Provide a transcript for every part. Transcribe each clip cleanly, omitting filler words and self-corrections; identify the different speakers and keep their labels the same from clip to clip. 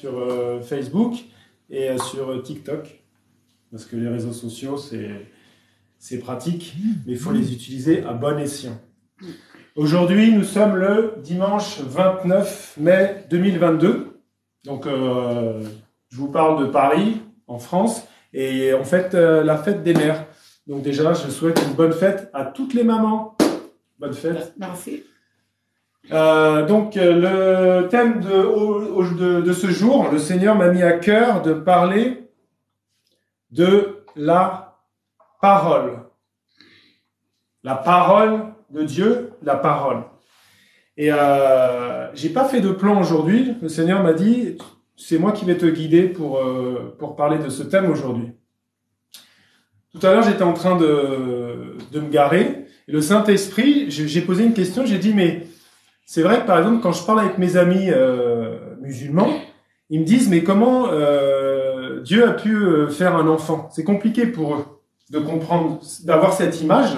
Speaker 1: sur Facebook et sur TikTok, parce que les réseaux sociaux, c'est pratique, mais il faut les utiliser à bon escient. Aujourd'hui, nous sommes le dimanche 29 mai 2022. Donc, je vous parle de Paris, en France, et on fête la fête des mères. Donc déjà, je souhaite une bonne fête à toutes les mamans. Bonne fête.
Speaker 2: Merci.
Speaker 1: Donc, le thème de ce jour, le Seigneur m'a mis à cœur de parler de la parole. La parole de Dieu, la parole. Et j'ai pas fait de plan aujourd'hui. Le Seigneur m'a dit, c'est moi qui vais te guider pour parler de ce thème aujourd'hui. Tout à l'heure, j'étais en train de me garer. Et le Saint-Esprit, j'ai posé une question. J'ai dit, mais c'est vrai que par exemple, quand je parle avec mes amis musulmans, ils me disent, mais comment Dieu a pu faire un enfant? C'est compliqué pour eux de comprendre, d'avoir cette image.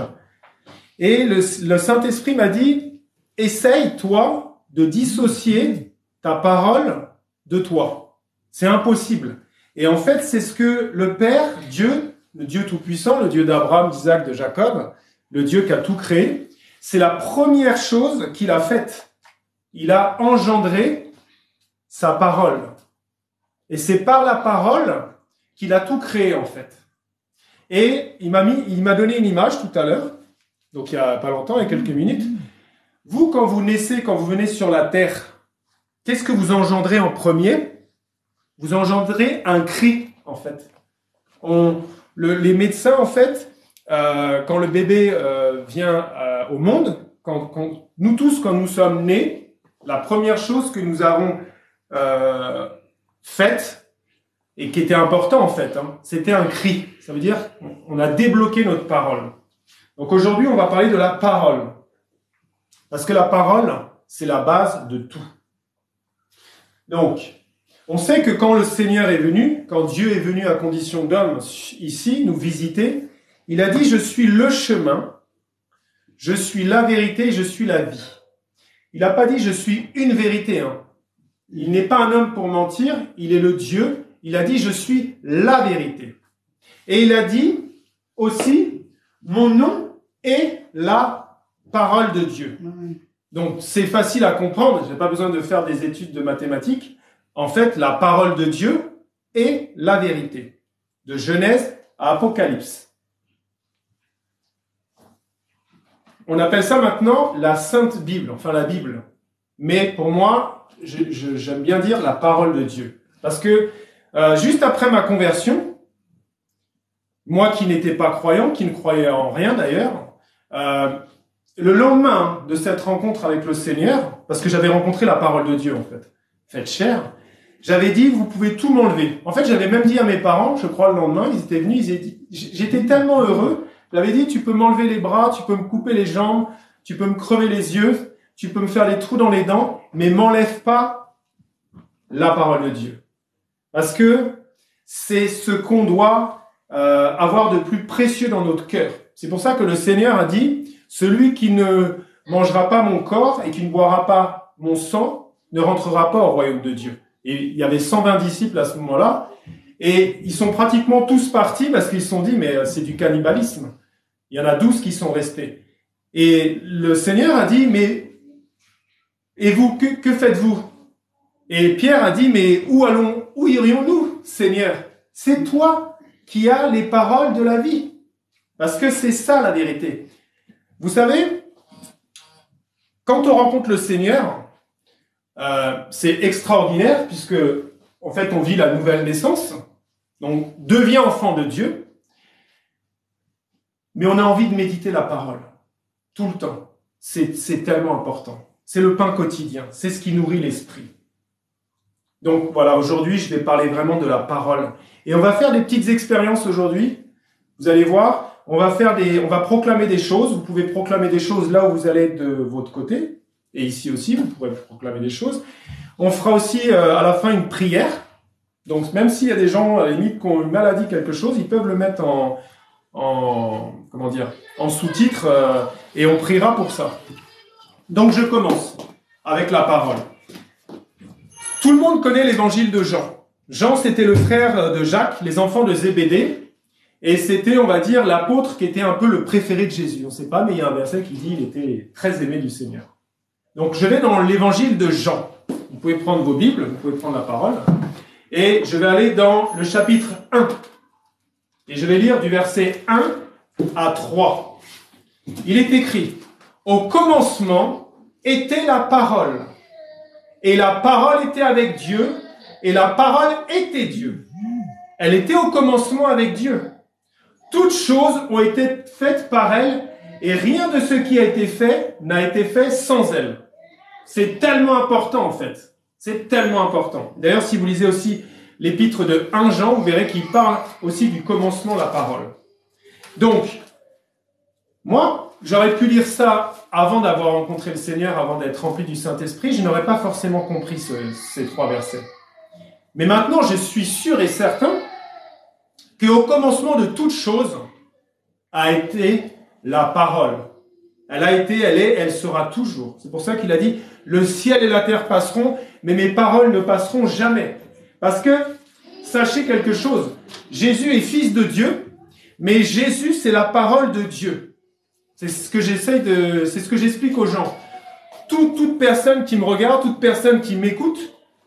Speaker 1: Et le Saint-Esprit m'a dit, essaye, toi, de dissocier ta parole de toi. C'est impossible. Et en fait, c'est ce que le Père, Dieu, le Dieu Tout-Puissant, le Dieu d'Abraham, d'Isaac, de Jacob, le Dieu qui a tout créé, c'est la première chose qu'il a faite. Il a engendré sa parole. Et c'est par la parole qu'il a tout créé, en fait. Et il m'a donné une image tout à l'heure, donc il y a pas longtemps, il y a quelques minutes. Vous, quand vous naissez, quand vous venez sur la terre, qu'est-ce que vous engendrez en premier? Vous engendrez un cri, en fait. Les médecins, en fait, quand le bébé vient au monde, nous tous, quand nous sommes nés, la première chose que nous avons faite, et qui était important en fait, c'était un cri. Ça veut dire on a débloqué notre parole. Donc aujourd'hui, on va parler de la parole. Parce que la parole, c'est la base de tout. Donc, on sait que quand le Seigneur est venu, quand Dieu est venu à condition d'homme ici, nous visiter, il a dit « Je suis le chemin, je suis la vérité, je suis la vie ». Il n'a pas dit « Je suis une vérité ». Il n'est pas un homme pour mentir, il est le Dieu. Il a dit « Je suis la vérité ». Et il a dit aussi « Mon nom est la parole de Dieu ». Donc c'est facile à comprendre, je n'ai pas besoin de faire des études de mathématiques. En fait, la parole de Dieu est la vérité. De Genèse à Apocalypse. On appelle ça maintenant la Sainte Bible, enfin la Bible. Mais pour moi, j'aime bien dire la parole de Dieu. Parce que juste après ma conversion, moi qui n'étais pas croyant, qui ne croyais en rien d'ailleurs, le lendemain de cette rencontre avec le Seigneur, parce que j'avais rencontré la parole de Dieu en fait, faite chair, j'avais dit, vous pouvez tout m'enlever. En fait, j'avais même dit à mes parents, je crois le lendemain, ils étaient venus, j'étais tellement heureux, j'avais dit, tu peux m'enlever les bras, tu peux me couper les jambes, tu peux me crever les yeux, tu peux me faire des trous dans les dents, mais m'enlève pas la parole de Dieu. Parce que c'est ce qu'on doit avoir de plus précieux dans notre cœur. C'est pour ça que le Seigneur a dit, celui qui ne mangera pas mon corps et qui ne boira pas mon sang ne rentrera pas au royaume de Dieu. Et il y avait 120 disciples à ce moment-là, et ils sont pratiquement tous partis parce qu'ils se sont dit, mais c'est du cannibalisme. Il y en a 12 qui sont restés. Et le Seigneur a dit, mais et vous, que faites-vous? Et Pierre a dit, mais où irions-nous, Seigneur? C'est toi qui as les paroles de la vie. Parce que c'est ça la vérité. Vous savez, quand on rencontre le Seigneur, c'est extraordinaire puisque, en fait, on vit la nouvelle naissance. Donc, devient enfant de Dieu. Mais on a envie de méditer la parole. Tout le temps. C'est tellement important. C'est le pain quotidien. C'est ce qui nourrit l'esprit. Donc, voilà, aujourd'hui, je vais parler vraiment de la parole. Et on va faire des petites expériences aujourd'hui. Vous allez voir, on va proclamer des choses. Vous pouvez proclamer des choses là où vous allez de votre côté. Et ici aussi, vous pourrez proclamer des choses. On fera aussi à la fin une prière. Donc, même s'il y a des gens, à la limite, qui ont une maladie, quelque chose, ils peuvent le mettre en sous-titre et on priera pour ça. Donc, je commence avec la parole. Tout le monde connaît l'évangile de Jean. Jean, c'était le frère de Jacques, les enfants de Zébédée, et c'était, on va dire, l'apôtre qui était un peu le préféré de Jésus. On ne sait pas, mais il y a un verset qui dit qu'il était très aimé du Seigneur. Donc, je vais dans l'évangile de Jean. Vous pouvez prendre vos Bibles, vous pouvez prendre la parole, et je vais aller dans le chapitre 1. Et je vais lire du verset 1 à 3. Il est écrit, « Au commencement était la parole, et la parole était avec Dieu, et la parole était Dieu. Elle était au commencement avec Dieu. Toutes choses ont été faites par elle, et rien de ce qui a été fait n'a été fait sans elle. » C'est tellement important en fait. C'est tellement important. D'ailleurs, si vous lisez aussi l'épître de 1 Jean, vous verrez qu'il parle aussi du commencement de la parole. Donc, moi, j'aurais pu lire ça avant d'avoir rencontré le Seigneur, avant d'être rempli du Saint-Esprit. Je n'aurais pas forcément compris ces 3 versets. Mais maintenant, je suis sûr et certain qu'au commencement de toute chose a été la parole. Elle a été, elle est, elle sera toujours. C'est pour ça qu'il a dit, le ciel et la terre passeront, mais mes paroles ne passeront jamais. Parce que, sachez quelque chose, Jésus est fils de Dieu, mais Jésus, c'est la parole de Dieu. C'est ce que c'est ce que j'explique aux gens. Toute personne qui me regarde, toute personne qui m'écoute,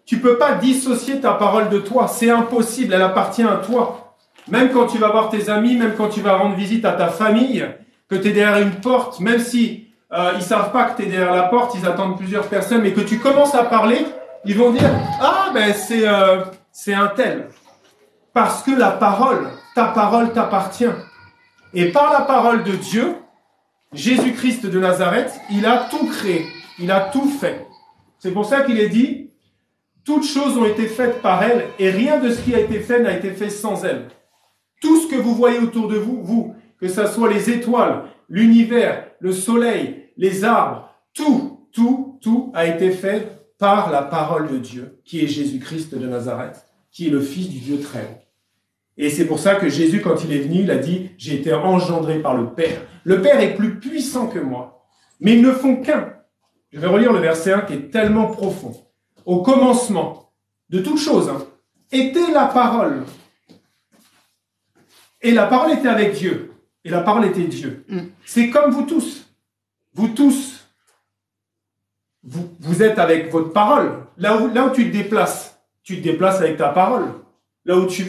Speaker 1: tu peux pas dissocier ta parole de toi. C'est impossible, elle appartient à toi. Même quand tu vas voir tes amis, même quand tu vas rendre visite à ta famille, que tu es derrière une porte, même si ils savent pas que tu es derrière la porte, ils attendent plusieurs personnes, mais que tu commences à parler, ils vont dire « Ah, ben c'est un tel. » Parce que la parole t'appartient. Et par la parole de Dieu, Jésus-Christ de Nazareth, il a tout créé, il a tout fait. C'est pour ça qu'il est dit « Toutes choses ont été faites par elle, et rien de ce qui a été fait n'a été fait sans elle. » Tout ce que vous voyez autour de vous, que ce soit les étoiles, l'univers, le soleil, les arbres, tout a été fait par la parole de Dieu, qui est Jésus-Christ de Nazareth, qui est le Fils du Dieu très haut. Et c'est pour ça que Jésus, quand il est venu, il a dit « J'ai été engendré par le Père. Le Père est plus puissant que moi. » Mais ils ne font qu'un. Je vais relire le verset 1 qui est tellement profond. Au commencement de toute chose, était la parole. Et la parole était avec Dieu. Et la parole était Dieu. C'est comme vous tous. Vous tous, vous êtes avec votre parole. Là où tu te déplaces avec ta parole.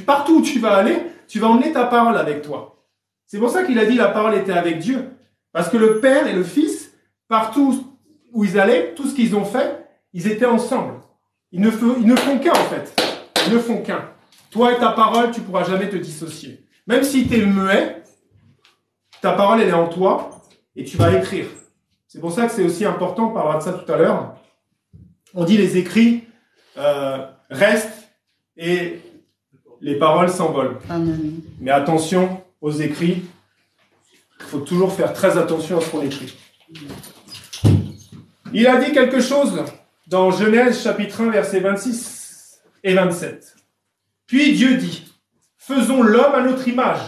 Speaker 1: Partout où tu vas aller, tu vas emmener ta parole avec toi. C'est pour ça qu'il a dit la parole était avec Dieu. Parce que le Père et le Fils, partout où ils allaient, tout ce qu'ils ont fait, ils étaient ensemble. Ils ne font qu'un en fait. Ils ne font qu'un. Toi et ta parole, tu ne pourras jamais te dissocier. Même si tu es muet, ta parole, elle est en toi et tu vas écrire. C'est pour ça que c'est aussi important, on parlera de ça tout à l'heure. On dit les écrits restent et les paroles s'envolent.
Speaker 2: Amen.
Speaker 1: Mais attention aux écrits, il faut toujours faire très attention à ce qu'on écrit. Il a dit quelque chose dans Genèse chapitre 1, versets 26 et 27. Puis Dieu dit, faisons l'homme à notre image,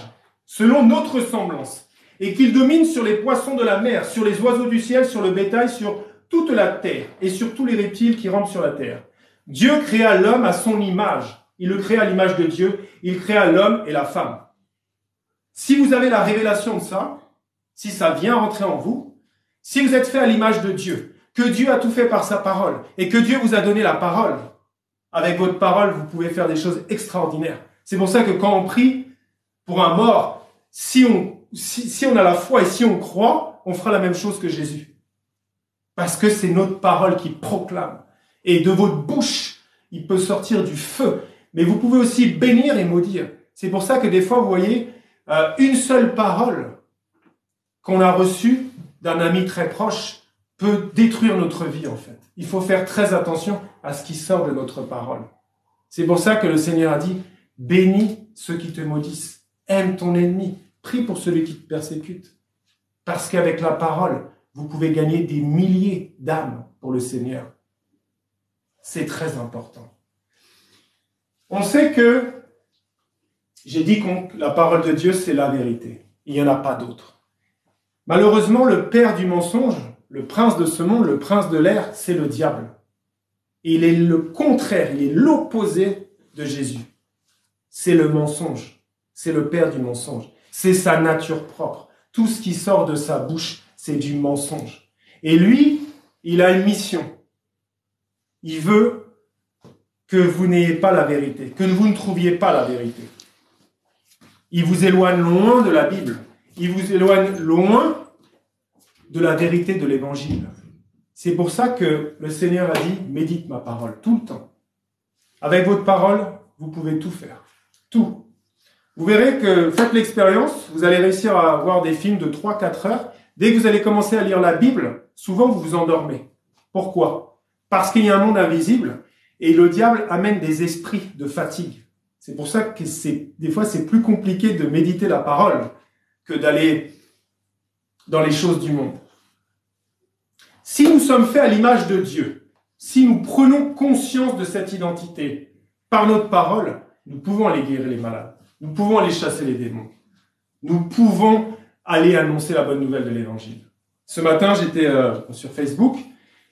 Speaker 1: selon notre semblance, et qu'il domine sur les poissons de la mer, sur les oiseaux du ciel, sur le bétail, sur toute la terre, et sur tous les reptiles qui rampent sur la terre. Dieu créa l'homme à son image. Il le créa à l'image de Dieu. Il créa l'homme et la femme. Si vous avez la révélation de ça, si ça vient rentrer en vous, si vous êtes fait à l'image de Dieu, que Dieu a tout fait par sa parole, et que Dieu vous a donné la parole, avec votre parole, vous pouvez faire des choses extraordinaires. C'est pour ça que quand on prie pour un mort, si on a la foi et si on croit, on fera la même chose que Jésus. Parce que c'est notre parole qui proclame. Et de votre bouche, il peut sortir du feu. Mais vous pouvez aussi bénir et maudire. C'est pour ça que des fois, vous voyez, une seule parole qu'on a reçue d'un ami très proche peut détruire notre vie, en fait. Il faut faire très attention à ce qui sort de notre parole. C'est pour ça que le Seigneur a dit, bénis ceux qui te maudissent, aime ton ennemi, prie pour celui qui te persécute. Parce qu'avec la parole, vous pouvez gagner des milliers d'âmes pour le Seigneur. C'est très important. On sait que, j'ai dit que la parole de Dieu, c'est la vérité. Il n'y en a pas d'autre. Malheureusement, le père du mensonge, le prince de ce monde, le prince de l'air, c'est le diable. Il est le contraire, il est l'opposé de Jésus. C'est le mensonge. C'est le père du mensonge. C'est sa nature propre. Tout ce qui sort de sa bouche, c'est du mensonge. Et lui, il a une mission. Il veut que vous n'ayez pas la vérité, que vous ne trouviez pas la vérité. Il vous éloigne loin de la Bible. Il vous éloigne loin de la vérité de l'Évangile. C'est pour ça que le Seigneur a dit « Médite ma parole » tout le temps. Avec votre parole, vous pouvez tout faire. Tout. Vous verrez que, faites l'expérience, vous allez réussir à voir des films de 3-4 heures. Dès que vous allez commencer à lire la Bible, souvent vous vous endormez. Pourquoi? Parce qu'il y a un monde invisible et le diable amène des esprits de fatigue. C'est pour ça que des fois c'est plus compliqué de méditer la parole que d'aller dans les choses du monde. Si nous sommes faits à l'image de Dieu, si nous prenons conscience de cette identité par notre parole, nous pouvons aller guérir les malades, nous pouvons aller chasser les démons, nous pouvons aller annoncer la bonne nouvelle de l'Évangile. Ce matin, j'étais sur Facebook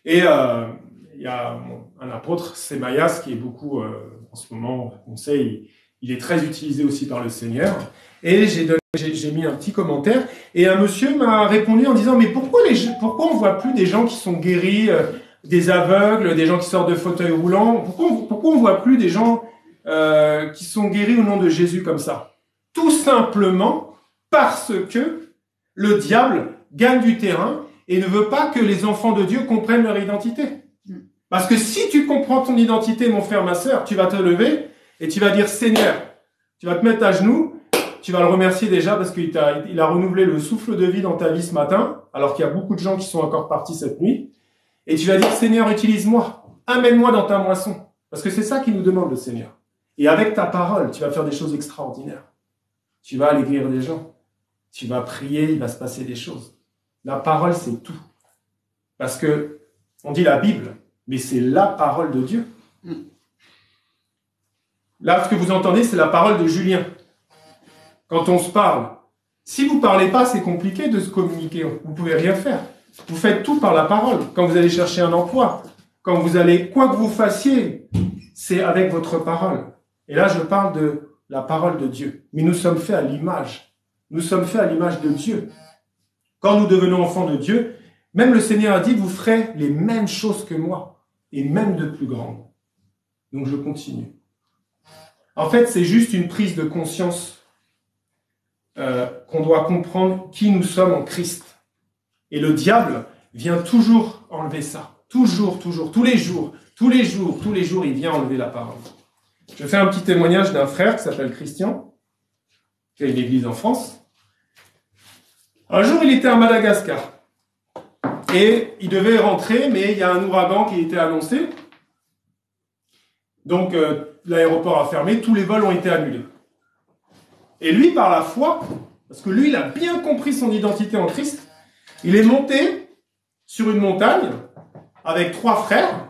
Speaker 1: et il y a un apôtre, Sémaïas, qui est beaucoup, en ce moment, on sait, il est très utilisé aussi par le Seigneur. Et j'ai mis un petit commentaire et un monsieur m'a répondu en disant « Mais pourquoi on voit plus des gens qui sont guéris, des aveugles, des gens qui sortent de fauteuils roulants? Pourquoi on voit plus des gens qui sont guéris au nom de Jésus comme ça ?» Tout simplement parce que le diable gagne du terrain et ne veut pas que les enfants de Dieu comprennent leur identité. Parce que si tu comprends ton identité, mon frère, ma sœur, tu vas te lever et tu vas dire « Seigneur », tu vas te mettre à genoux, tu vas le remercier déjà parce qu'il a renouvelé le souffle de vie dans ta vie ce matin, alors qu'il y a beaucoup de gens qui sont encore partis cette nuit. Et tu vas dire « Seigneur, utilise-moi, amène-moi dans ta moisson ». Parce que c'est ça qu'il nous demande, le Seigneur. Et avec ta parole, tu vas faire des choses extraordinaires. Tu vas aller guérir des gens. Tu vas prier, il va se passer des choses. La parole, c'est tout. Parce que on dit la Bible, mais c'est la parole de Dieu. Là, ce que vous entendez, c'est la parole de Julien. Quand on se parle, si vous ne parlez pas, c'est compliqué de se communiquer. Vous ne pouvez rien faire. Vous faites tout par la parole. Quand vous allez chercher un emploi, quand vous allez, quoi que vous fassiez, c'est avec votre parole. Et là, je parle de la parole de Dieu. Mais nous sommes faits à l'image. Nous sommes faits à l'image de Dieu. Quand nous devenons enfants de Dieu, même le Seigneur a dit, vous ferez les mêmes choses que moi, et même de plus grandes. Donc je continue. En fait, c'est juste une prise de conscience qu'on doit comprendre qui nous sommes en Christ. Et le diable vient toujours enlever ça. Toujours, tous les jours, il vient enlever la parole. Je fais un petit témoignage d'un frère qui s'appelle Christian, qui a une église en France. Un jour, il était à Madagascar. Et il devait rentrer, mais il y a un ouragan qui était annoncé. Donc, l'aéroport a fermé, tous les vols ont été annulés. Et lui, par la foi, parce que lui, il a bien compris son identité en Christ, il est monté sur une montagne avec 3 frères,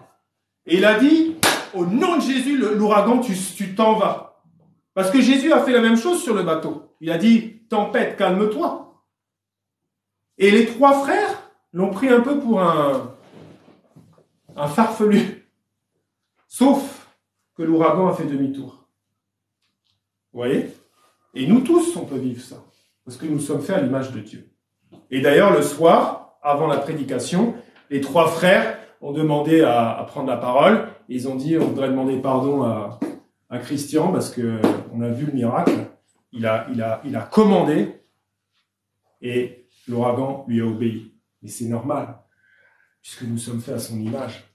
Speaker 1: et il a dit, au nom de Jésus, l'ouragan, tu t'en vas. Parce que Jésus a fait la même chose sur le bateau. Il a dit, tempête, calme-toi. Et les 3 frères l'ont pris un peu pour un farfelu. Sauf que l'ouragan a fait demi-tour. Vous voyez? Et nous tous, on peut vivre ça. Parce que nous sommes faits à l'image de Dieu. Et d'ailleurs, le soir, avant la prédication, les 3 frères ont demandé à prendre la parole. Ils ont dit, on voudrait demander pardon à Christian parce que on a vu le miracle. Il a commandé et l'ouragan lui a obéi. Mais c'est normal, puisque nous sommes faits à son image.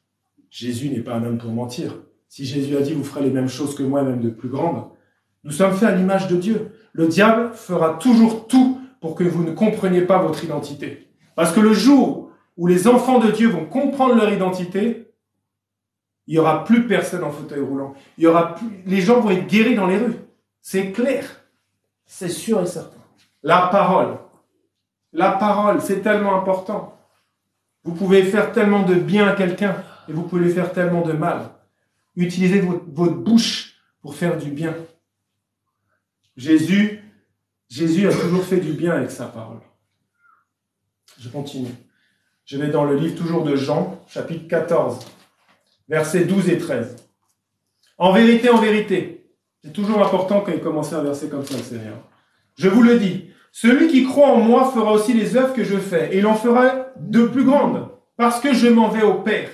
Speaker 1: Jésus n'est pas un homme pour mentir. Si Jésus a dit, vous ferez les mêmes choses que moi, même de plus grandes, nous sommes faits à l'image de Dieu. Le diable fera toujours tout pour que vous ne compreniez pas votre identité. Parce que le jour où les enfants de Dieu vont comprendre leur identité, il n'y aura plus personne en fauteuil roulant. Les gens vont être guéris dans les rues. C'est clair. C'est sûr et certain. La parole, c'est tellement important. Vous pouvez faire tellement de bien à quelqu'un et vous pouvez faire tellement de mal. Utilisez votre bouche pour faire du bien. Jésus a toujours fait du bien avec sa parole. Je continue. Je vais dans le livre toujours de Jean, chapitre 14, versets 12 et 13. En vérité, c'est toujours important quand il commence un verset comme ça, le Seigneur. Je vous le dis, celui qui croit en moi fera aussi les œuvres que je fais, et il en fera de plus grandes, parce que je m'en vais au Père.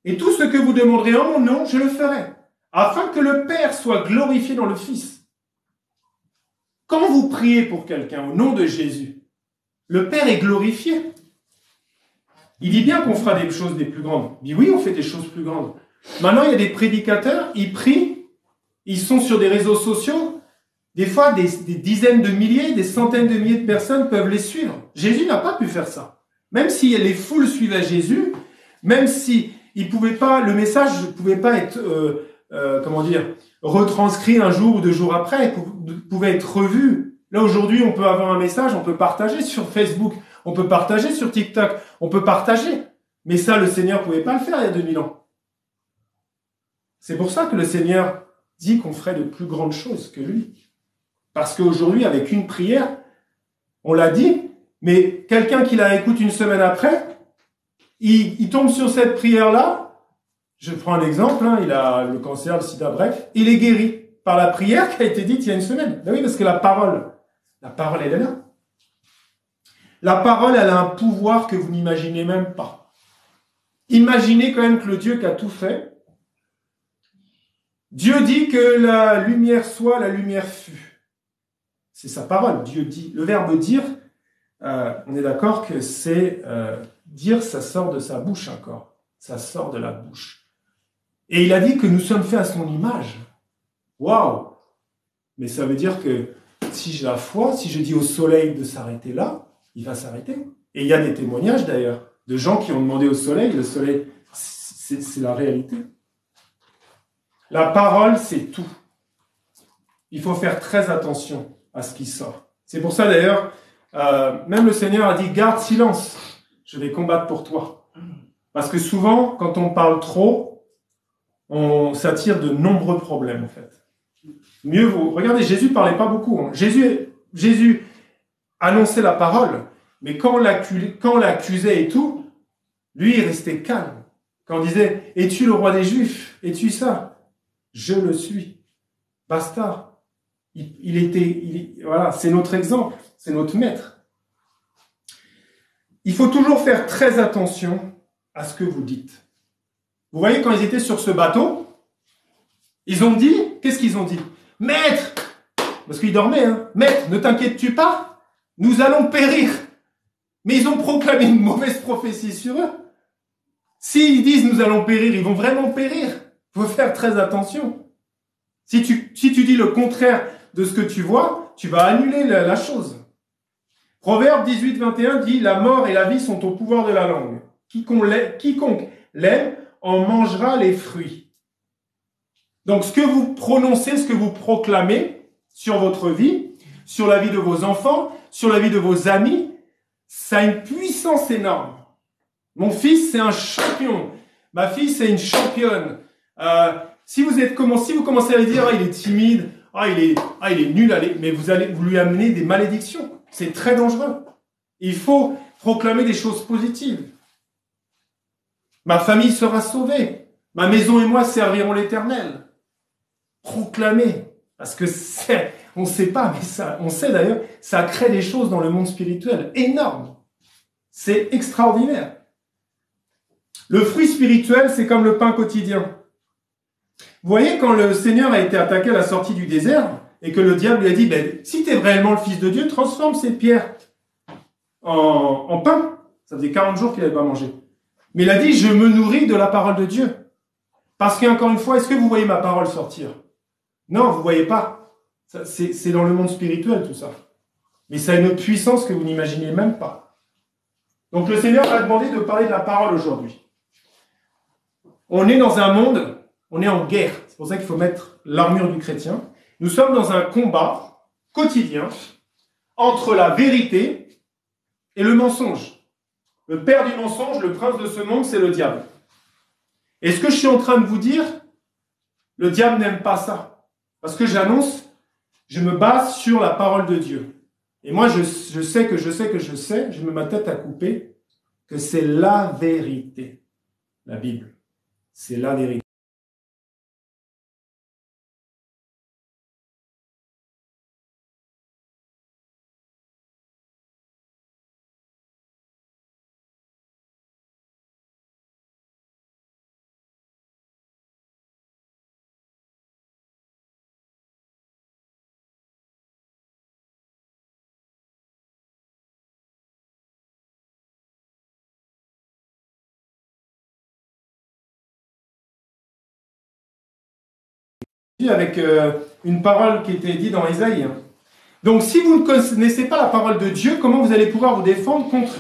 Speaker 1: Et tout ce que vous demanderez en mon nom, je le ferai, afin que le Père soit glorifié dans le Fils. Quand vous priez pour quelqu'un au nom de Jésus, le Père est glorifié. Il dit bien qu'on fera des choses des plus grandes. Il dit oui, on fait des choses plus grandes. Maintenant, il y a des prédicateurs, ils prient, ils sont sur des réseaux sociaux. Des fois, des dizaines de milliers, des centaines de milliers de personnes peuvent les suivre. Jésus n'a pas pu faire ça. Même si les foules suivaient Jésus, même si le message ne pouvait pas être, retranscrit un jour ou 2 jours après, il pouvait être revu. Là, aujourd'hui, on peut avoir un message, on peut partager sur Facebook, on peut partager sur TikTok, on peut partager. Mais ça, le Seigneur ne pouvait pas le faire il y a 2000 ans. C'est pour ça que le Seigneur dit qu'on ferait de plus grandes choses que lui. Parce qu'aujourd'hui, avec une prière, on l'a dit, mais quelqu'un qui la écoute une semaine après, il tombe sur cette prière-là. Je prends un exemple, il a le cancer, le sida, bref, il est guéri par la prière qui a été dite il y a une semaine. Ben oui, parce que la parole, elle est là. La parole, elle a un pouvoir que vous n'imaginez même pas. Imaginez quand même que le Dieu qui a tout fait, Dieu dit que la lumière soit, la lumière fut. C'est sa parole, Dieu dit. Le verbe dire, on est d'accord que c'est dire, ça sort de sa bouche encore. Ça sort de la bouche. Et il a dit que nous sommes faits à son image. Waouh! Mais ça veut dire que si j'ai la foi, si je dis au soleil de s'arrêter là, il va s'arrêter. Et il y a des témoignages d'ailleurs de gens qui ont demandé au soleil. Le soleil, c'est la réalité. La parole, c'est tout. Il faut faire très attention à ce qui sort. C'est pour ça d'ailleurs, même le Seigneur a dit, garde silence, je vais combattre pour toi. Parce que souvent, quand on parle trop, on s'attire de nombreux problèmes en fait. Mieux vaut. Regardez, Jésus parlait pas beaucoup. Jésus annonçait la parole, mais quand on l'accusait et tout, lui, il restait calme. Quand on disait, es-tu le roi des Juifs? Es-tu ça? Je le suis. Basta. Voilà, c'est notre exemple, c'est notre maître. Il faut toujours faire très attention à ce que vous dites. Vous voyez, quand ils étaient sur ce bateau, ils ont dit, qu'est-ce qu'ils ont dit? Maître, parce qu'ils dormaient, Maître, ne t'inquiètes-tu pas? Nous allons périr. Mais ils ont proclamé une mauvaise prophétie sur eux. S'ils disent nous allons périr, ils vont vraiment périr. Il faut faire très attention. Si tu dis le contraire de ce que tu vois, tu vas annuler la chose. Proverbe 18, 21 dit, la mort et la vie sont au pouvoir de la langue. Quiconque l'aime en mangera les fruits. Donc, ce que vous prononcez, ce que vous proclamez sur votre vie, sur la vie de vos enfants, sur la vie de vos amis, ça a une puissance énorme. Mon fils, c'est un champion. Ma fille, c'est une championne. Si vous commencez à lui dire, il est timide, il est nul, mais vous lui amenez des malédictions. C'est très dangereux. Il faut proclamer des choses positives. Ma famille sera sauvée. Ma maison et moi servirons l'Éternel. Proclamer. Parce que on ne sait pas, mais on sait d'ailleurs, ça crée des choses dans le monde spirituel énormes. C'est extraordinaire. Le fruit spirituel, c'est comme le pain quotidien. Vous voyez, quand le Seigneur a été attaqué à la sortie du désert, et que le diable lui a dit, si tu es réellement le Fils de Dieu, transforme ces pierres en pain. Ça faisait 40 jours qu'il n'avait pas mangé. Mais il a dit, je me nourris de la parole de Dieu. Parce qu'encore une fois, est-ce que vous voyez ma parole sortir? Non, vous ne voyez pas. C'est dans le monde spirituel tout ça. Mais ça a une puissance que vous n'imaginez même pas. Donc le Seigneur m'a demandé de parler de la parole aujourd'hui. On est dans un monde, on est en guerre. C'est pour ça qu'il faut mettre l'armure du chrétien. Nous sommes dans un combat quotidien entre la vérité et le mensonge. Le père du mensonge, le prince de ce monde, c'est le diable. Et ce que je suis en train de vous dire, le diable n'aime pas ça. Parce que j'annonce, je me base sur la parole de Dieu. Et moi, je sais, je mets ma tête à couper, que c'est la vérité, la Bible. C'est la vérité. Avec une parole qui était dite dans Ésaïe. Donc, si vous ne connaissez pas la parole de Dieu, comment vous allez pouvoir vous défendre contre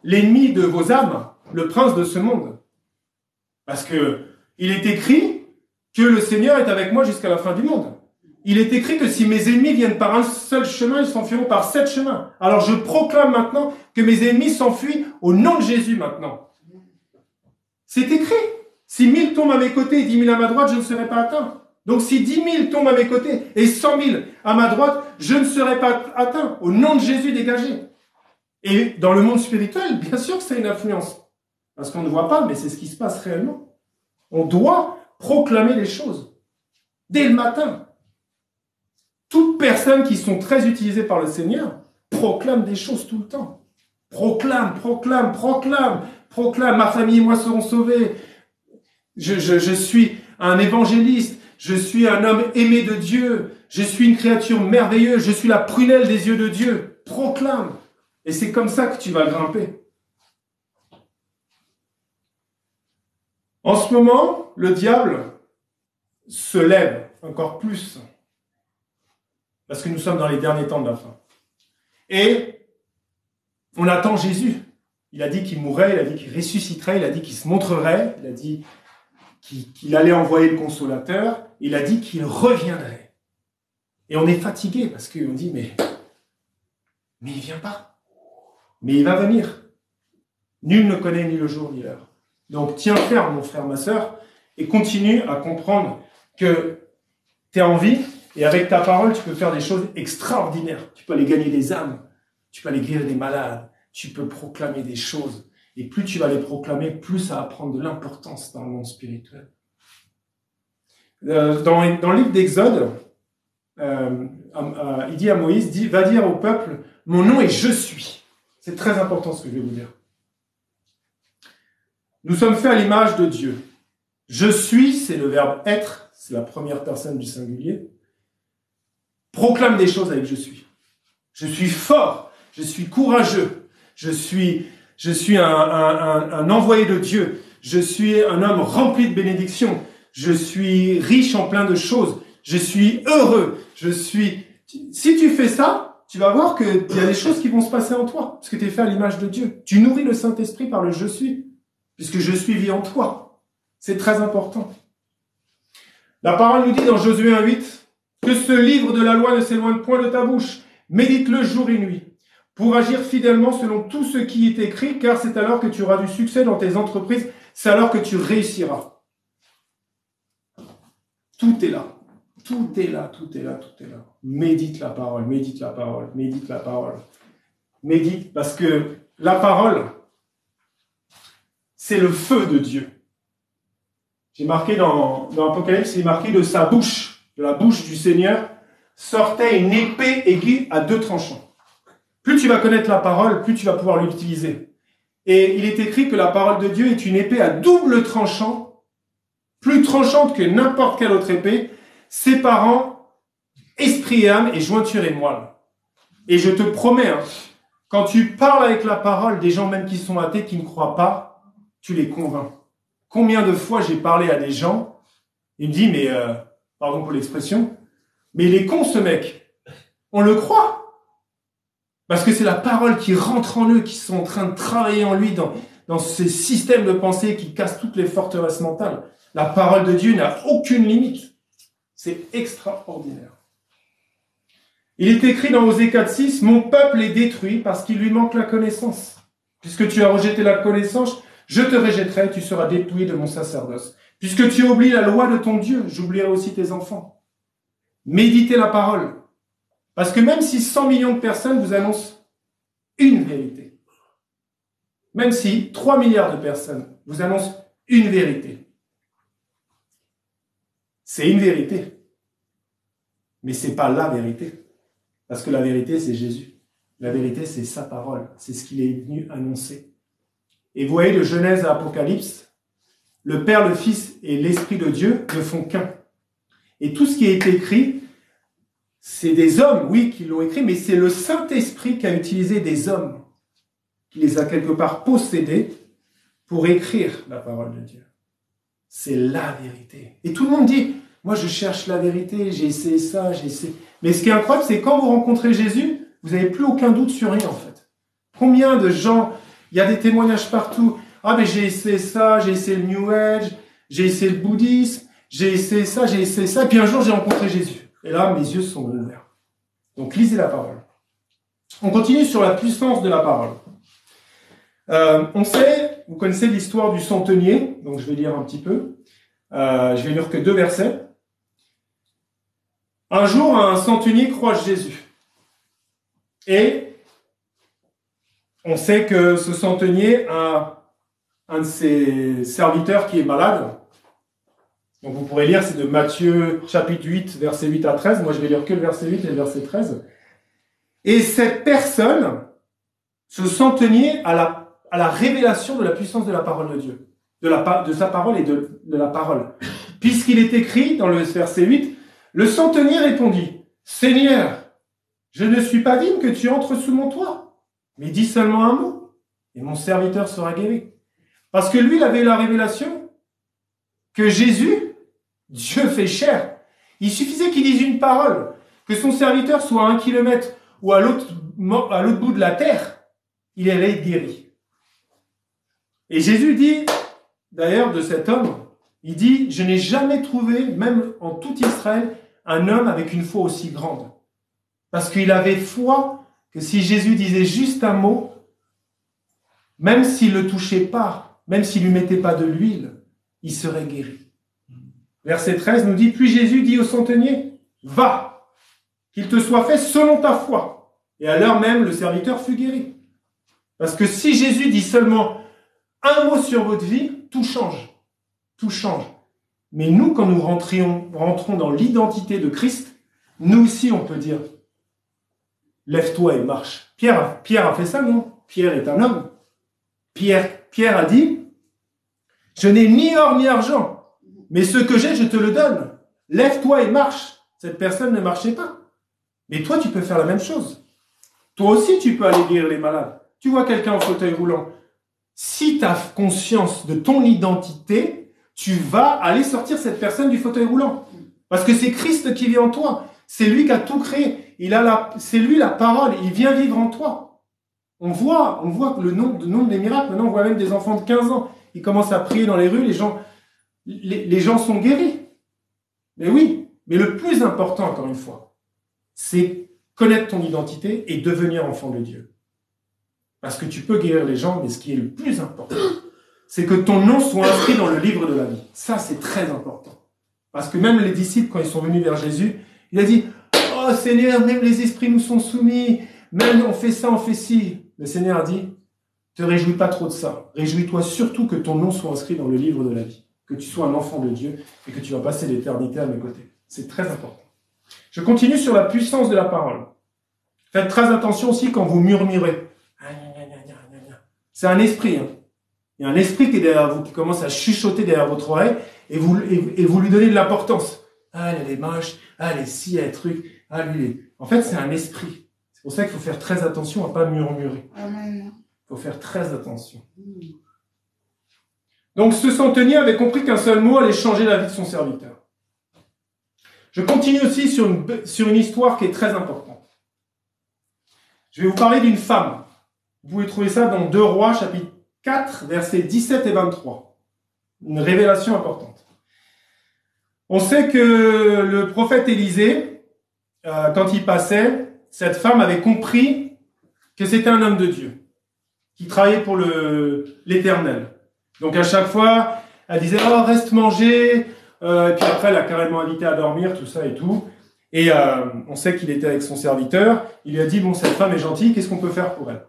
Speaker 1: l'ennemi de vos âmes, le prince de ce monde? Parce que il est écrit que le Seigneur est avec moi jusqu'à la fin du monde. Il est écrit que si mes ennemis viennent par un seul chemin, ils s'enfuiront par 7 chemins. Alors, je proclame maintenant que mes ennemis s'enfuient au nom de Jésus maintenant. C'est écrit. Si 1000 tombent à mes côtés et 10 000 à ma droite, je ne serai pas atteint. Donc si 10 000 tombent à mes côtés et 100 000 à ma droite, je ne serai pas atteint. Au nom de Jésus dégagé. Et dans le monde spirituel, bien sûr que c'est une influence. Parce qu'on ne voit pas, mais c'est ce qui se passe réellement. On doit proclamer les choses. Dès le matin. Toutes personnes qui sont très utilisées par le Seigneur proclament des choses tout le temps. Proclame, proclame, proclame, proclame. Ma famille et moi serons sauvés. Je suis un évangéliste. Je suis un homme aimé de Dieu. Je suis une créature merveilleuse. Je suis la prunelle des yeux de Dieu. Proclame. Et c'est comme ça que tu vas grimper. En ce moment, le diable se lève encore plus. Parce que nous sommes dans les derniers temps de la fin. Et on attend Jésus. Il a dit qu'il mourrait, il a dit qu'il ressusciterait, il a dit qu'il se montrerait, il a dit qu'il allait envoyer le consolateur, il a dit qu'il reviendrait. Et on est fatigué parce qu'on dit, mais il vient pas. Mais il va venir. Nul ne connaît ni le jour ni l'heure. Donc tiens ferme, mon frère, ma sœur, et continue à comprendre que tu es en vie, et avec ta parole, tu peux faire des choses extraordinaires. Tu peux aller gagner des âmes, tu peux aller guérir des malades, tu peux proclamer des choses. Et plus tu vas les proclamer, plus ça va prendre de l'importance dans le monde spirituel. Dans le livre d'Exode, il dit à Moïse, va dire au peuple, mon nom est je suis. C'est très important ce que je vais vous dire. Nous sommes faits à l'image de Dieu. Je suis, c'est le verbe être, c'est la première personne du singulier. Proclame des choses avec je suis. Je suis fort, je suis courageux, je suis un envoyé de Dieu, je suis un homme rempli de bénédictions, je suis riche en plein de choses, je suis heureux, Si tu fais ça, tu vas voir qu'il y a des choses qui vont se passer en toi, parce que tu es fait à l'image de Dieu. Tu nourris le Saint-Esprit par le je suis, puisque je suis vit en toi. C'est très important. La parole nous dit dans Josué 1,8 que ce livre de la loi ne s'éloigne point de ta bouche. Médite-le jour et nuit, pour agir fidèlement selon tout ce qui est écrit, car c'est alors que tu auras du succès dans tes entreprises, c'est alors que tu réussiras. Tout est là. Tout est là, tout est là, tout est là. Médite la parole, médite la parole, médite la parole. Médite, parce que la parole, c'est le feu de Dieu. J'ai marqué dans Apocalypse, c'est marqué de sa bouche, de la bouche du Seigneur, sortait une épée aiguë à 2 tranchants. Plus tu vas connaître la parole, plus tu vas pouvoir l'utiliser. Et il est écrit que la parole de Dieu est une épée à double tranchant, plus tranchante que n'importe quelle autre épée, séparant esprit et âme et jointure et moelle. Et je te promets, quand tu parles avec la parole, des gens même qui sont athées, qui ne croient pas, tu les convaincs. Combien de fois j'ai parlé à des gens, ils me disent, mais, pardon pour l'expression, mais il est con ce mec. On le croit. Parce que c'est la parole qui rentre en eux, qui sont en train de travailler en lui dans ces systèmes de pensée qui cassent toutes les forteresses mentales. La parole de Dieu n'a aucune limite. C'est extraordinaire. Il est écrit dans Osée 4,6, « Mon peuple est détruit parce qu'il lui manque la connaissance. Puisque tu as rejeté la connaissance, je te rejetterai et tu seras dépouillé de mon sacerdoce. Puisque tu oublies la loi de ton Dieu, j'oublierai aussi tes enfants. » Méditez la parole. Parce que même si 100 millions de personnes vous annoncent une vérité, même si 3 milliards de personnes vous annoncent une vérité, C'est une vérité. Mais c'est pas la vérité. Parce que la vérité, c'est Jésus. La vérité, c'est sa parole. C'est ce qu'il est venu annoncer. Et vous voyez, de Genèse à Apocalypse, le Père, le Fils et l'Esprit de Dieu ne font qu'un. Et tout ce qui a été écrit, c'est des hommes, oui, qui l'ont écrit, mais c'est le Saint-Esprit qui a utilisé des hommes, qui les a quelque part possédés pour écrire la parole de Dieu. C'est la vérité. Et tout le monde dit, moi je cherche la vérité, j'ai essayé ça, j'ai essayé... Mais ce qui est incroyable, c'est quand vous rencontrez Jésus, vous n'avez plus aucun doute sur rien en fait. Combien de gens, il y a des témoignages partout, ah mais j'ai essayé ça, j'ai essayé le New Age, j'ai essayé le bouddhisme, j'ai essayé ça, et puis un jour j'ai rencontré Jésus. Et là, mes yeux sont ouverts. Donc lisez la parole. On continue sur la puissance de la parole. On sait, vous connaissez l'histoire du centenier, donc je vais lire un petit peu. Je vais lire que 2 versets. Un jour, un centenier croise Jésus. Et on sait que ce centenier a un de ses serviteurs qui est malade. Donc vous pourrez lire, c'est de Matthieu chapitre 8, verset 8 à 13. Moi, je vais lire que le verset 8 et le verset 13. Et cette personne, ce centenier, a la révélation de la puissance de la parole de Dieu, de sa parole et de la parole. Puisqu'il est écrit dans le verset 8, le centenier répondit, « Seigneur, je ne suis pas digne que tu entres sous mon toit, mais dis seulement un mot, et mon serviteur sera guéri. » Parce que lui, il avait la révélation que Jésus, Dieu fait chair. Il suffisait qu'il dise une parole, que son serviteur soit à 1 kilomètre ou à l'autre bout de la terre, il allait être guéri. Et Jésus dit, d'ailleurs, de cet homme, il dit, je n'ai jamais trouvé, même en tout Israël, un homme avec une foi aussi grande. Parce qu'il avait foi que si Jésus disait juste un mot, même s'il ne le touchait pas, même s'il ne lui mettait pas de l'huile, il serait guéri. Verset 13 nous dit, puis Jésus dit au centenier, va, qu'il te soit fait selon ta foi. Et à l'heure même, le serviteur fut guéri. Parce que si Jésus dit seulement un mot sur votre vie, tout change. Tout change. Mais nous, quand nous rentrons dans l'identité de Christ, nous aussi, on peut dire, lève-toi et marche. Pierre a fait ça, non? Pierre est un homme. Pierre a dit, je n'ai ni or ni argent, mais ce que j'ai, je te le donne. Lève-toi et marche. Cette personne ne marchait pas. Mais toi, tu peux faire la même chose. Toi aussi, tu peux aller guérir les malades. Tu vois quelqu'un en fauteuil roulant. Si tu as conscience de ton identité, tu vas aller sortir cette personne du fauteuil roulant. Parce que c'est Christ qui vit en toi. C'est lui qui a tout créé. C'est lui la parole. Il vient vivre en toi. On voit le nombre des miracles. Maintenant, on voit même des enfants de 15 ans. Ils commencent à prier dans les rues. Les gens sont guéris. Mais oui. Mais le plus important, encore une fois, c'est connaître ton identité et devenir enfant de Dieu. Parce que tu peux guérir les gens, mais ce qui est le plus important, c'est que ton nom soit inscrit dans le livre de la vie. Ça, c'est très important. Parce que même les disciples, quand ils sont venus vers Jésus, il a dit, « Oh Seigneur, même les esprits nous sont soumis, même on fait ça, on fait ci. » Le Seigneur a dit, « Te réjouis pas trop de ça. Réjouis-toi surtout que ton nom soit inscrit dans le livre de la vie. Que tu sois un enfant de Dieu et que tu vas passer l'éternité à mes côtés. » C'est très important. Je continue sur la puissance de la parole. Faites très attention aussi quand vous murmurez. C'est un esprit. Hein. Il y a un esprit qui est derrière vous, qui commence à chuchoter derrière votre oreille et vous lui donnez de l'importance. Ah, elle est moche. Ah, elle est ci, elle est truc. Ah, lui, en fait, c'est un esprit. C'est pour ça qu'il faut faire très attention à ne pas murmurer. Il faut faire très attention. Donc, ce centenier avait compris qu'un seul mot allait changer la vie de son serviteur. Je continue aussi sur une histoire qui est très importante. Je vais vous parler d'une femme. Vous pouvez trouver ça dans 2 Rois, chapitre 4, versets 17 et 23. Une révélation importante. On sait que le prophète Élisée, quand il passait, cette femme avait compris que c'était un homme de Dieu, qui travaillait pour l'Éternel. Donc à chaque fois, elle disait « Oh, reste manger !» Et puis après, elle a carrément invité à dormir, tout ça et tout. Et on sait qu'il était avec son serviteur. Il lui a dit « Bon, cette femme est gentille, qu'est-ce qu'on peut faire pour elle ?»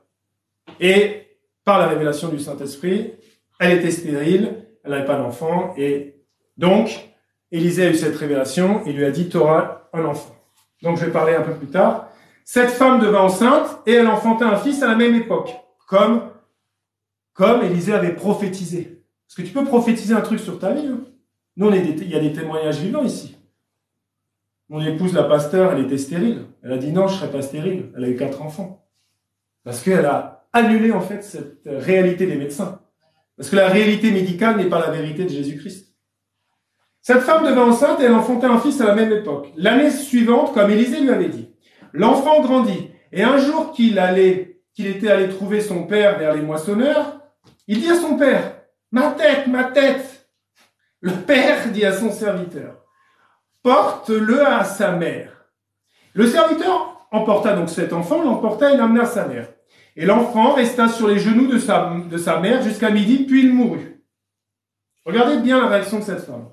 Speaker 1: Et par la révélation du Saint-Esprit, elle était stérile, elle n'avait pas d'enfant. Et donc, Élisée a eu cette révélation et lui a dit, tu auras un enfant. Donc je vais parler un peu plus tard. Cette femme devint enceinte et elle enfanta un fils à la même époque, comme Élisée avait prophétisé. Parce que tu peux prophétiser un truc sur ta vie. Hein. Nous, il y a des témoignages vivants ici. Mon épouse, la pasteur, elle était stérile. Elle a dit non, je ne serai pas stérile. Elle a eu 4 enfants. Parce qu'elle a annulé en fait cette réalité des médecins. Parce que la réalité médicale n'est pas la vérité de Jésus-Christ. Cette femme devint enceinte et elle enfanta un fils à la même époque. L'année suivante, comme Élisée lui avait dit, l'enfant grandit. Et un jour qu'il était allé trouver son père vers les moissonneurs, il dit à son père, ma tête, ma tête. Le père dit à son serviteur, porte-le à sa mère. Le serviteur emporta donc cet enfant, l'emporta et l'amena à sa mère. Et l'enfant resta sur les genoux de sa mère jusqu'à midi, puis il mourut. Regardez bien la réaction de cette femme.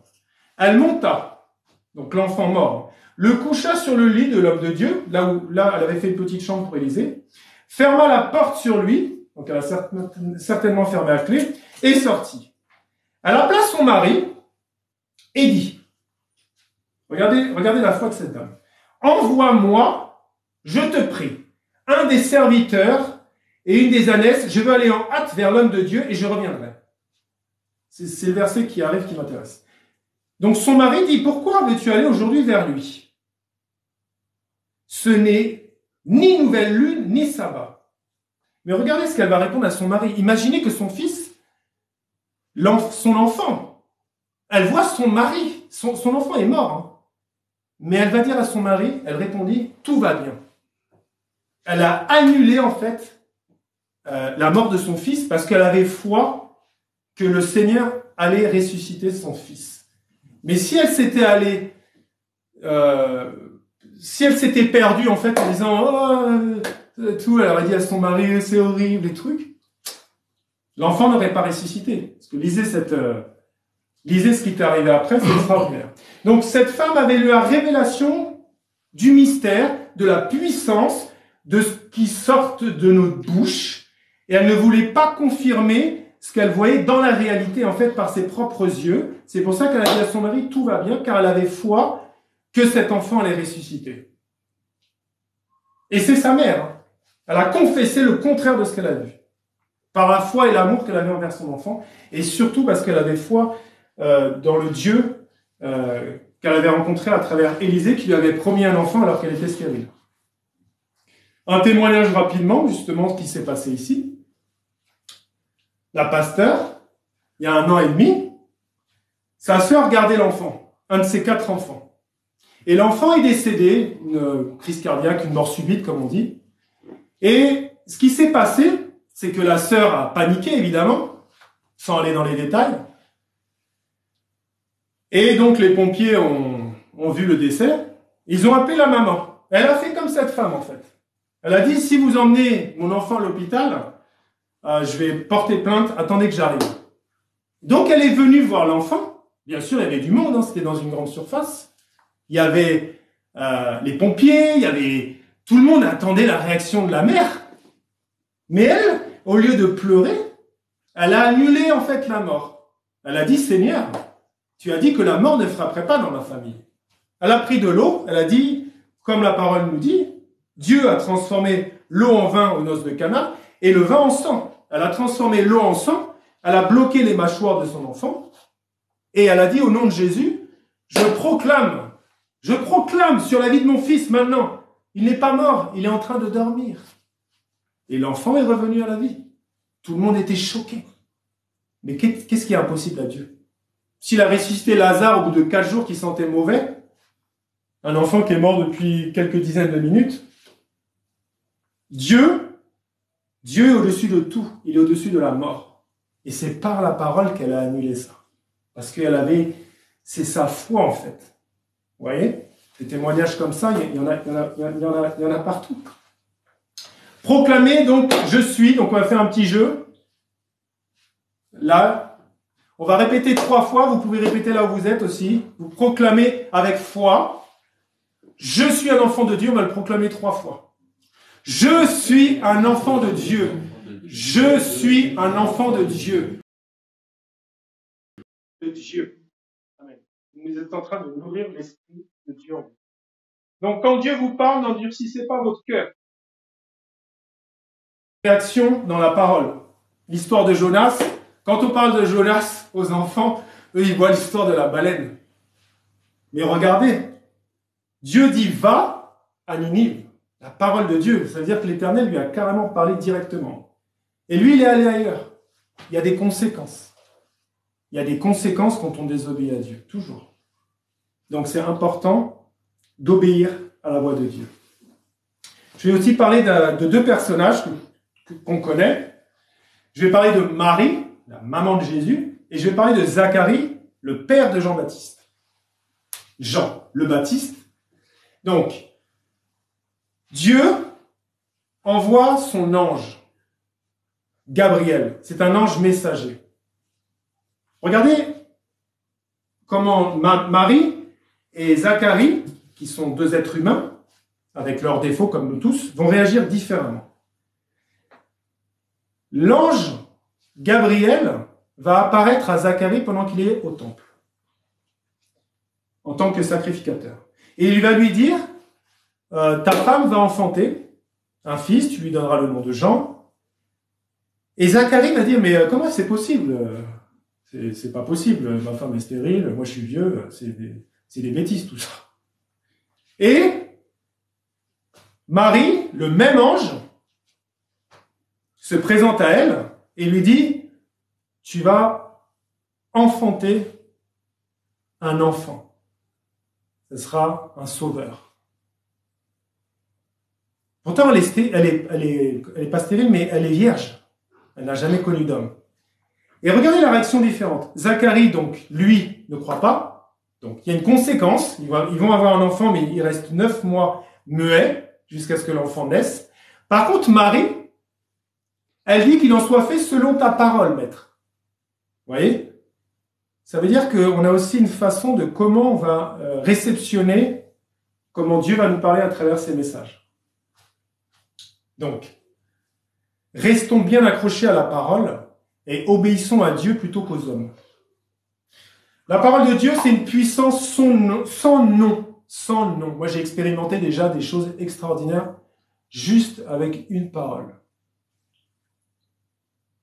Speaker 1: Elle monta, donc l'enfant mort, le coucha sur le lit de l'homme de Dieu, là elle avait fait une petite chambre pour Élisée, ferma la porte sur lui, donc elle a certainement fermé à clé, et sortit. Elle appela son mari et dit, regardez la foi de cette dame, envoie-moi, je te prie, un des serviteurs et une des ânesses, je veux aller en hâte vers l'homme de Dieu et je reviendrai. C'est le verset qui arrive qui m'intéresse. Donc son mari dit, pourquoi veux-tu aller aujourd'hui vers lui? Ce n'est ni nouvelle lune, ni sabbat. Mais regardez ce qu'elle va répondre à son mari. Imaginez que son fils, son enfant, elle voit son mari, son enfant est mort. Hein. Mais elle va dire à son mari, elle répondit, tout va bien. Elle a annulé en fait la mort de son fils parce qu'elle avait foi que le Seigneur allait ressusciter son fils. Mais si elle s'était perdue en fait en disant tout, elle aurait dit à son mari c'est horrible les trucs, l'enfant n'aurait pas ressuscité. Parce que lisez ce qui est arrivé après, c'est extraordinaire. Donc cette femme avait eu la révélation du mystère, de la puissance de ce qui sort de notre bouche, et elle ne voulait pas confirmer ce qu'elle voyait dans la réalité, en fait, par ses propres yeux. C'est pour ça qu'elle a dit à son mari, tout va bien, car elle avait foi que cet enfant allait ressusciter. Et c'est sa mère. Hein. Elle a confessé le contraire de ce qu'elle a vu. Par la foi et l'amour qu'elle avait envers son enfant, et surtout parce qu'elle avait foi dans le Dieu qu'elle avait rencontré à travers Élisée, qui lui avait promis un enfant alors qu'elle était stérile. Un témoignage rapidement, justement, ce qui s'est passé ici. La pasteur, il y a 1 an et demi, sa sœur gardait l'enfant, un de ses 4 enfants. Et l'enfant est décédé, une crise cardiaque, une mort subite, comme on dit. Et ce qui s'est passé, c'est que la sœur a paniqué, évidemment, sans aller dans les détails. Et donc, les pompiers ont vu le décès. Ils ont appelé la maman. Elle a fait comme cette femme, en fait. Elle a dit, si vous emmenez mon enfant à l'hôpital, je vais porter plainte, attendez que j'arrive. Donc, elle est venue voir l'enfant. Bien sûr, il y avait du monde, hein, c'était dans une grande surface. Il y avait les pompiers, il y avait... Tout le monde attendait la réaction de la mère. Mais elle, au lieu de pleurer, elle a annulé en fait la mort. Elle a dit, Seigneur, tu as dit que la mort ne frapperait pas dans ma famille. Elle a pris de l'eau, elle a dit, comme la parole nous dit, Dieu a transformé l'eau en vin aux noces de Cana et le vin en sang. Elle a transformé l'eau en sang, elle a bloqué les mâchoires de son enfant et elle a dit au nom de Jésus, je proclame sur la vie de mon fils maintenant, il n'est pas mort, il est en train de dormir. Et l'enfant est revenu à la vie. Tout le monde était choqué. Mais qu'est-ce qui est impossible à Dieu? S'il a ressuscité Lazare au bout de 4 jours qui sentait mauvais, un enfant qui est mort depuis quelques dizaines de minutes, Dieu est au-dessus de tout. Il est au-dessus de la mort. Et c'est par la parole qu'elle a annulé ça. Parce c'est sa foi en fait. Vous voyez? Des témoignages comme ça, il y en a partout. Proclamer, donc, je suis. Donc, on va faire un petit jeu. Là, on va répéter 3 fois. Vous pouvez répéter là où vous êtes aussi. Vous proclamez avec foi. Je suis un enfant de Dieu. On va le proclamer 3 fois. Je suis un enfant de Dieu. Je suis un enfant de Dieu. De Dieu. Amen. Vous êtes en train de nourrir l'esprit de Dieu. Donc, quand Dieu vous parle, n'endurcissez pas votre cœur. Réaction dans la parole. L'histoire de Jonas. Quand on parle de Jonas aux enfants, eux, ils voient l'histoire de la baleine. Mais regardez, Dieu dit va à Ninive. La parole de Dieu, ça veut dire que l'Éternel lui a carrément parlé directement. Et lui, il est allé ailleurs. Il y a des conséquences. Il y a des conséquences quand on désobéit à Dieu, toujours. Donc c'est important d'obéir à la voix de Dieu. Je vais aussi parler de deux personnages qu'on connaît. Je vais parler de Marie, la maman de Jésus, et je vais parler de Zacharie, le père de Jean-Baptiste. Jean, le Baptiste. Donc, Dieu envoie son ange, Gabriel. C'est un ange messager. Regardez comment Marie et Zacharie, qui sont deux êtres humains, avec leurs défauts comme nous tous, vont réagir différemment. L'ange Gabriel va apparaître à Zacharie pendant qu'il est au temple, en tant que sacrificateur. Et il va lui dire, ta femme va enfanter un fils, tu lui donneras le nom de Jean. Et Zacharie va dire, mais comment c'est possible? C'est pas possible, ma femme est stérile, moi je suis vieux, c'est des bêtises tout ça. Et Marie, le même ange, se présente à elle et lui dit, tu vas enfanter un enfant. Ce sera un sauveur. Pourtant, elle est pas stérile, mais elle est vierge. Elle n'a jamais connu d'homme. Et regardez la réaction différente. Zacharie, donc, lui, ne croit pas. Donc, il y a une conséquence. Ils vont avoir un enfant, mais il reste 9 mois muet jusqu'à ce que l'enfant naisse. Par contre, Marie, elle dit qu'il en soit fait selon ta parole, maître. Vous voyez? Ça veut dire qu'on a aussi une façon de comment on va réceptionner, comment Dieu va nous parler à travers ses messages. Donc, restons bien accrochés à la parole et obéissons à Dieu plutôt qu'aux hommes. La parole de Dieu, c'est une puissance sans nom. Sans nom. Moi, j'ai expérimenté déjà des choses extraordinaires juste avec une parole.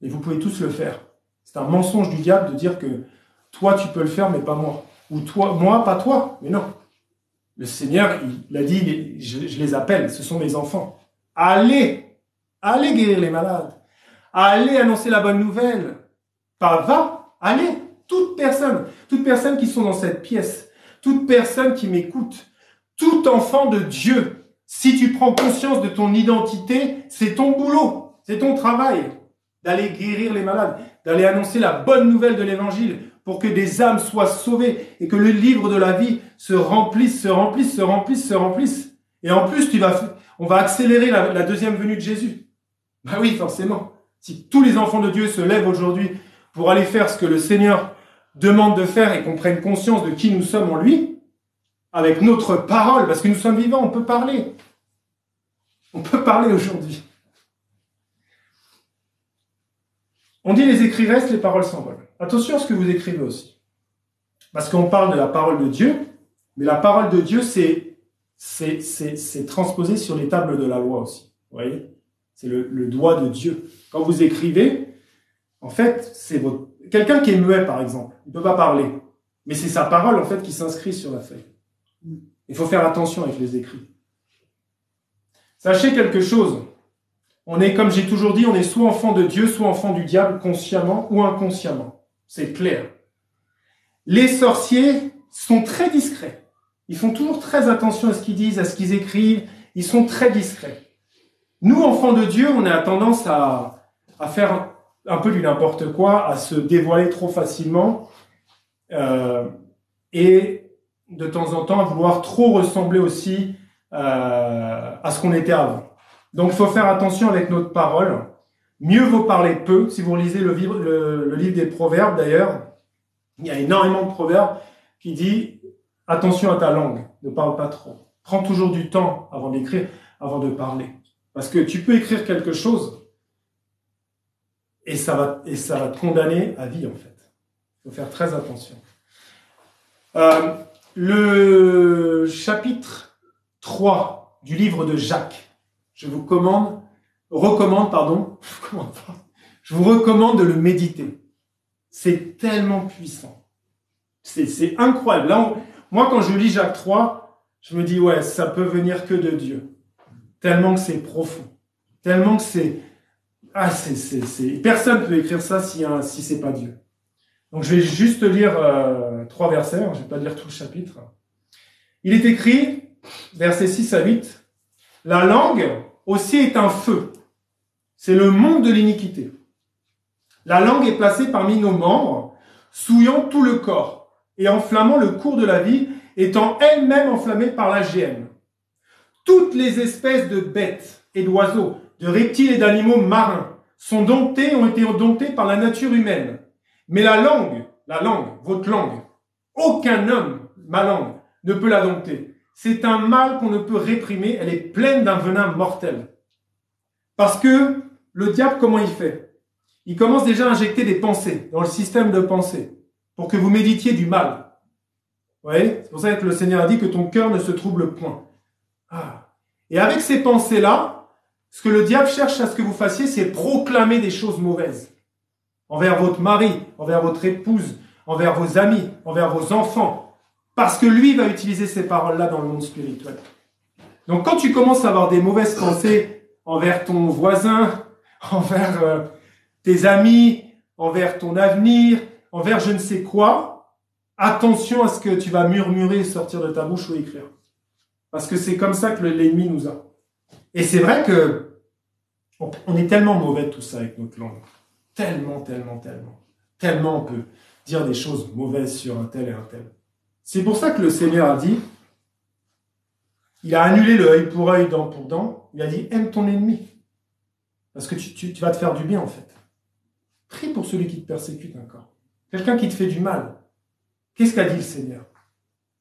Speaker 1: Et vous pouvez tous le faire. C'est un mensonge du diable de dire que toi, tu peux le faire, mais pas moi. Ou toi, moi, pas toi. Mais non. Le Seigneur, il a dit, je les appelle, ce sont mes enfants. Allez guérir les malades. Allez annoncer la bonne nouvelle. Pas va, allez. Toute personne qui sont dans cette pièce, toute personne qui m'écoute, tout enfant de Dieu, si tu prends conscience de ton identité, c'est ton boulot, c'est ton travail d'aller guérir les malades, d'aller annoncer la bonne nouvelle de l'évangile pour que des âmes soient sauvées et que le livre de la vie se remplisse. Et en plus, on va accélérer la deuxième venue de Jésus. Ben oui, forcément. Si tous les enfants de Dieu se lèvent aujourd'hui pour aller faire ce que le Seigneur demande de faire et qu'on prenne conscience de qui nous sommes en lui, avec notre parole, parce que nous sommes vivants, on peut parler. On peut parler aujourd'hui. On dit les écrits restent, les paroles s'envolent. Attention à ce que vous écrivez aussi. Parce qu'on parle de la parole de Dieu, mais la parole de Dieu, c'est transposé sur les tables de la loi aussi. Vous voyez? C'est le doigt de Dieu. Quand vous écrivez, en fait, c'est quelqu'un qui est muet, par exemple. Il ne peut pas parler. Mais c'est sa parole, en fait, qui s'inscrit sur la feuille. Il faut faire attention avec les écrits. Sachez quelque chose. On est, comme j'ai toujours dit, on est soit enfant de Dieu, soit enfant du diable, consciemment ou inconsciemment. C'est clair. Les sorciers sont très discrets. Ils font toujours très attention à ce qu'ils disent, à ce qu'ils écrivent. Ils sont très discrets. Nous, enfants de Dieu, on a tendance à faire un peu du n'importe quoi, à se dévoiler trop facilement et de temps en temps à vouloir trop ressembler aussi à ce qu'on était avant. Donc, il faut faire attention avec notre parole. Mieux vaut parler peu. Si vous lisez le livre des Proverbes, d'ailleurs, il y a énormément de proverbes qui disent « Attention à ta langue, ne parle pas trop. Prends toujours du temps avant d'écrire, avant de parler. » Parce que tu peux écrire quelque chose et ça va te condamner à vie, en fait. Il faut faire très attention. Le chapitre 3 du livre de Jacques, je vous recommande de le méditer. C'est tellement puissant. C'est incroyable. Là, moi, quand je lis Jacques 3, je me dis, ouais, ça peut venir que de Dieu. Tellement que c'est profond. Tellement que c'est... Personne ne peut écrire ça si c'est pas Dieu. Donc, je vais juste lire 3 versets. Je ne vais pas lire tout le chapitre. Il est écrit, versets 6 à 8, « La langue aussi est un feu. C'est le monde de l'iniquité. La langue est placée parmi nos membres, souillant tout le corps et enflammant le cours de la vie, étant elle-même enflammée par la géhenne. Toutes les espèces de bêtes et d'oiseaux, de reptiles et d'animaux marins ont été domptés par la nature humaine. Mais la langue, votre langue, aucun homme, ma langue, ne peut la dompter. C'est un mal qu'on ne peut réprimer, elle est pleine d'un venin mortel. » Parce que le diable, comment il fait? Il commence déjà à injecter des pensées dans le système de pensée pour que vous méditiez du mal. Vous voyez? C'est pour ça que le Seigneur a dit que ton cœur ne se trouble point. Et avec ces pensées-là, ce que le diable cherche à ce que vous fassiez, c'est proclamer des choses mauvaises. Envers votre mari, envers votre épouse, envers vos amis, envers vos enfants. Parce que lui va utiliser ces paroles-là dans le monde spirituel. Donc quand tu commences à avoir des mauvaises pensées envers ton voisin, envers tes amis, envers ton avenir, envers je ne sais quoi, attention à ce que tu vas murmurer, sortir de ta bouche ou écrire. Parce que c'est comme ça que l'ennemi nous a. Et c'est vrai que on est tellement mauvais de tout ça avec notre langue. Tellement on peut dire des choses mauvaises sur un tel et un tel. C'est pour ça que le Seigneur a dit, il a annulé le œil pour œil, dent pour dent, il a dit, aime ton ennemi. Parce que tu vas te faire du bien en fait. Prie pour celui qui te persécute encore. Quelqu'un qui te fait du mal. Qu'est-ce qu'a dit le Seigneur?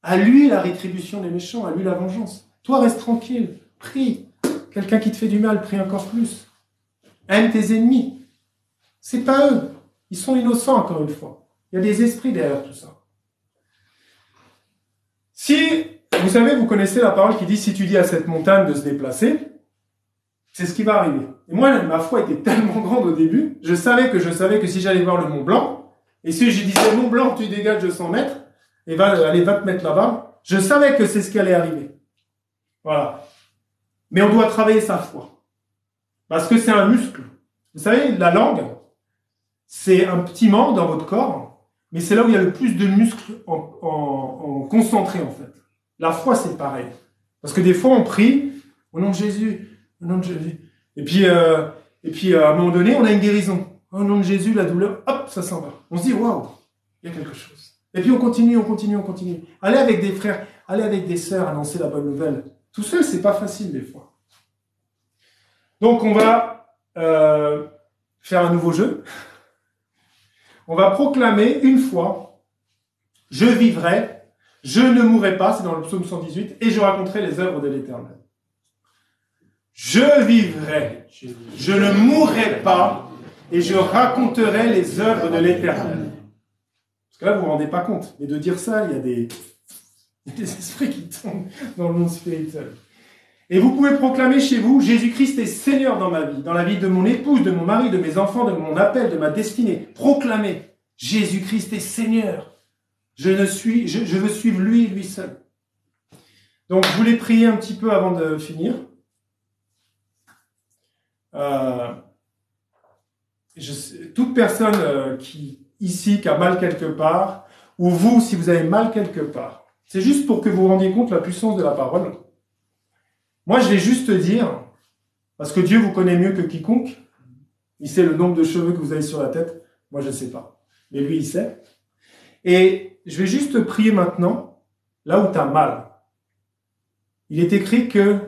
Speaker 1: À lui la rétribution des méchants, à lui la vengeance. Toi reste tranquille, prie. Quelqu'un qui te fait du mal, prie encore plus. Aime tes ennemis. C'est pas eux. Ils sont innocents encore une fois. Il y a des esprits derrière tout ça. Si, vous savez, vous connaissez la parole qui dit, si tu dis à cette montagne de se déplacer, c'est ce qui va arriver. Et moi, ma foi était tellement grande au début, je savais que si j'allais voir le Mont Blanc, et si je disais, Mont Blanc, tu dégages de 100 mètres, et va te mettre là-bas, je savais que c'est ce qui allait arriver. Voilà. Mais on doit travailler sa foi. Parce que c'est un muscle. Vous savez, la langue, c'est un petit membre dans votre corps, mais c'est là où il y a le plus de muscles en concentré, en fait. La foi, c'est pareil. Parce que des fois, on prie, au nom de Jésus, au nom de Jésus. Et puis, à un moment donné, on a une guérison. Au nom de Jésus, la douleur, hop, ça s'en va. On se dit, waouh, il y a quelque chose. Et puis, on continue. Allez avec des frères, allez avec des sœurs, annoncer la bonne nouvelle. Tout seul, c'est pas facile, des fois. Donc, on va faire un nouveau jeu. On va proclamer une fois, je vivrai, je ne mourrai pas, c'est dans le psaume 118, et je raconterai les œuvres de l'Éternel. Je vivrai, je ne mourrai pas, et je raconterai les œuvres de l'Éternel. Parce que là, vous ne vous rendez pas compte, mais de dire ça, il y a des esprits qui tombent dans le monde spirituel. Et vous pouvez proclamer chez vous, Jésus-Christ est Seigneur dans ma vie, dans la vie de mon épouse, de mon mari, de mes enfants, de mon appel, de ma destinée. Proclamez, Jésus-Christ est Seigneur. Je veux suivre lui seul. Donc, je voulais prier un petit peu avant de finir. Toute personne qui a mal quelque part, ou vous, si vous avez mal quelque part, c'est juste pour que vous vous rendiez compte de la puissance de la parole. Moi, je vais juste dire, parce que Dieu vous connaît mieux que quiconque, il sait le nombre de cheveux que vous avez sur la tête, moi je ne sais pas, mais lui il sait. Et je vais juste prier maintenant, là où tu as mal. Il est écrit que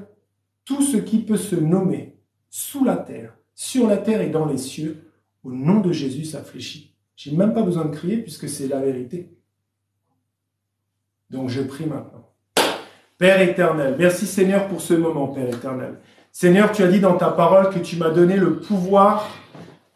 Speaker 1: tout ce qui peut se nommer sous la terre, sur la terre et dans les cieux, au nom de Jésus, ça fléchit. Je n'ai même pas besoin de crier puisque c'est la vérité. Donc je prie maintenant. Père éternel, merci Seigneur pour ce moment, Père éternel. Seigneur, tu as dit dans ta parole que tu m'as donné le pouvoir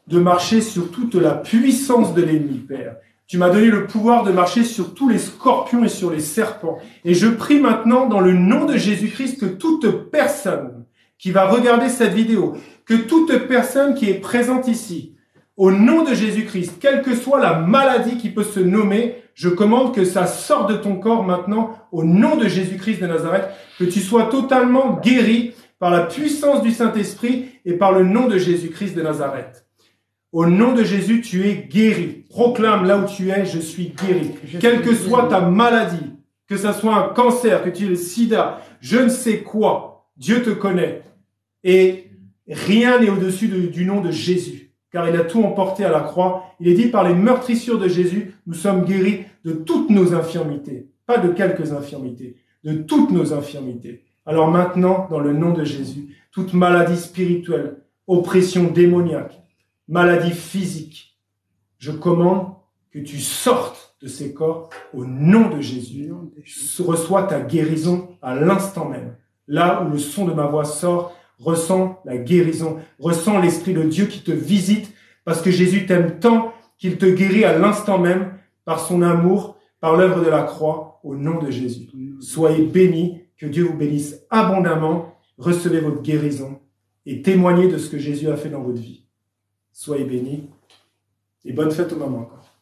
Speaker 1: de marcher sur toute la puissance de l'ennemi, Père. Tu m'as donné le pouvoir de marcher sur tous les scorpions et sur les serpents. Et je prie maintenant dans le nom de Jésus-Christ que toute personne qui va regarder cette vidéo, que toute personne qui est présente ici, au nom de Jésus-Christ, quelle que soit la maladie qui peut se nommer, je commande que ça sorte de ton corps maintenant, au nom de Jésus-Christ de Nazareth, que tu sois totalement guéri par la puissance du Saint-Esprit et par le nom de Jésus-Christ de Nazareth. Au nom de Jésus, tu es guéri. Proclame là où tu es, je suis guéri. Quelle que soit ta maladie, que ça soit un cancer, que tu aies le sida, je ne sais quoi, Dieu te connaît. Et rien n'est au-dessus du nom de Jésus, car il a tout emporté à la croix. Il est dit par les meurtrissures de Jésus, nous sommes guéris de toutes nos infirmités. Pas de quelques infirmités, de toutes nos infirmités. Alors maintenant, dans le nom de Jésus, toute maladie spirituelle, oppression démoniaque, maladie physique, je commande que tu sortes de ces corps au nom de Jésus. Reçois ta guérison à l'instant même. Là où le son de ma voix sort, ressens la guérison, ressens l'Esprit de Dieu qui te visite parce que Jésus t'aime tant qu'il te guérit à l'instant même par son amour, par l'œuvre de la croix, au nom de Jésus. Soyez bénis, que Dieu vous bénisse abondamment, recevez votre guérison et témoignez de ce que Jésus a fait dans votre vie. Soyez bénis et bonne fête aux mamans encore.